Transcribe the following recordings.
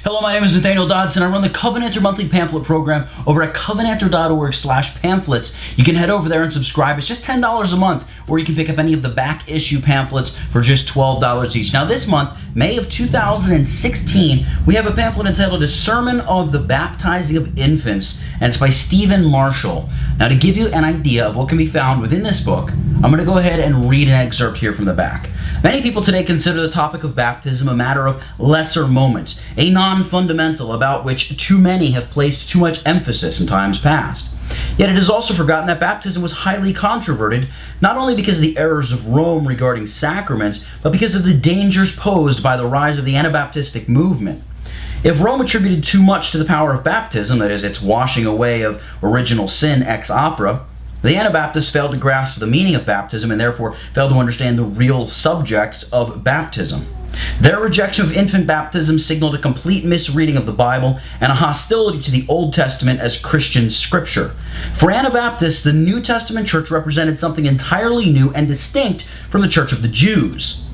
Hello, my name is Nathaniel Dodson. I run the Covenanter monthly pamphlet program over at covenanter.org/pamphlets. You can head over there and subscribe. It's just $10 a month, or you can pick up any of the back issue pamphlets for just $12 each. Now this month, May of 2016, we have a pamphlet entitled A Sermon of the Baptizing of Infants, and it's by Stephen Marshall. Now to give you an idea of what can be found within this book, I'm going to go ahead and read an excerpt here from the back. Many people today consider the topic of baptism a matter of lesser moment, a non-fundamental about which too many have placed too much emphasis in times past. Yet it is also forgotten that baptism was highly controverted, not only because of the errors of Rome regarding sacraments, but because of the dangers posed by the rise of the Anabaptistic movement. If Rome attributed too much to the power of baptism, that is, its washing away of original sin ex opere, the Anabaptists failed to grasp the meaning of baptism and therefore failed to understand the real subject of baptism. Their rejection of infant baptism signaled a complete misreading of the Bible and a hostility to the Old Testament as Christian scripture. For Anabaptists, the New Testament church represented something entirely new and distinct from the church of the Jews.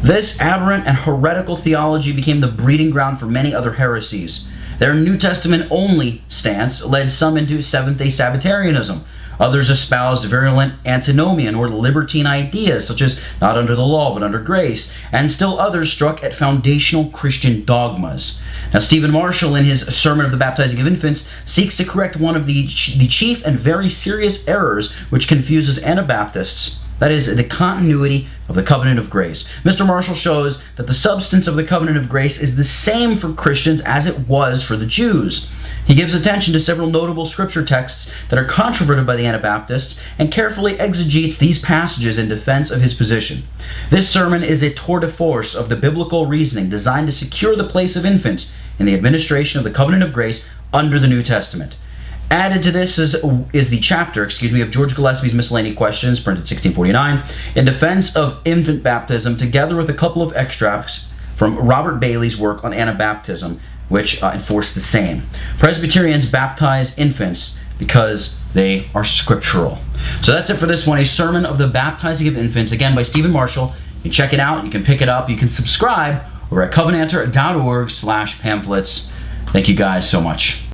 This aberrant and heretical theology became the breeding ground for many other heresies. Their New Testament only stance led some into Seventh-day Sabbatarianism. Others espoused virulent Antinomian or Libertine ideas, such as not under the law but under grace, and still others struck at foundational Christian dogmas. Now, Stephen Marshall, in his Sermon of the Baptizing of Infants, seeks to correct one of the chief and very serious errors which confuses Anabaptists. That is, the continuity of the covenant of grace. Mr. Marshall shows that the substance of the covenant of grace is the same for Christians as it was for the Jews. He gives attention to several notable scripture texts that are controverted by the Anabaptists and carefully exegetes these passages in defense of his position. This sermon is a tour de force of the biblical reasoning designed to secure the place of infants in the administration of the covenant of grace under the New Testament. Added to this is the chapter, of George Gillespie's Miscellany Questions, printed 1649, in defense of infant baptism, together with a couple of extracts from Robert Bailey's work on Anabaptism, which enforce the same. Presbyterians baptize infants because they are scriptural. So that's it for this one, a sermon of the baptizing of infants, again by Stephen Marshall. You can check it out, you can pick it up, you can subscribe over at covenanter.org/pamphlets. Thank you guys so much.